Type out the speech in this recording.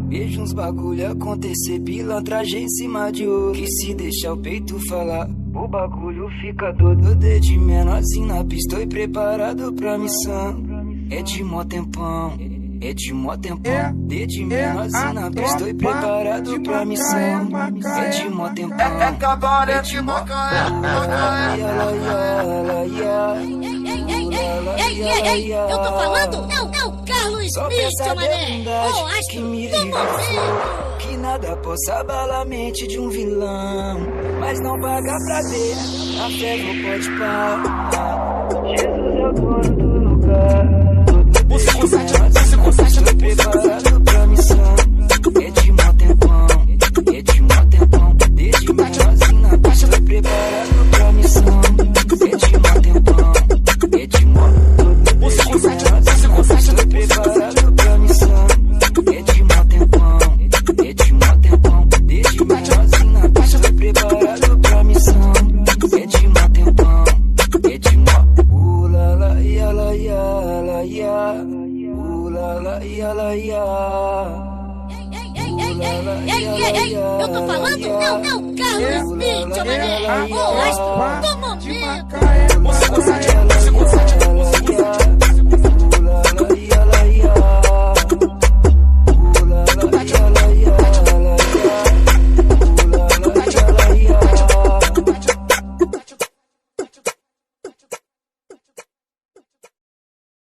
Vejo uns bagulho acontecer, pilantragem em cima de ouro. Que se deixar o peito falar, o bagulho fica doido. Desde menorzinho na pista e preparado pra missão. É de mó tempão, é de mó tempão. Desde menorzinho na pista e preparado pra missão. É de mó tempão, É cabaré de Macaé. Ei, eu tô falando? É o Carlos Smith, mané. O astro do momento. Que nada possa abalar a mente de um vilão, mas não paga pra ver a fé não pode parar. Jesus é o dono do lugar. Você consegue, tô preparado pra missão. É de mó tempão, é de mó tempão. Desde menorzinho na pista, tô preparado pra missão. É de mó tempão, é de mó. Você consegue, tô preparado pra missão. É de mó tempão, é de mó tempão. Desde menorzinho na pista, tô preparado pra missão. É de mó tempão, é de mó. La la ya la ya la ya. La la ya la ya. Ei, eu tô falando? É o Carlos Smith, mané. O astro do momento. Você consegue.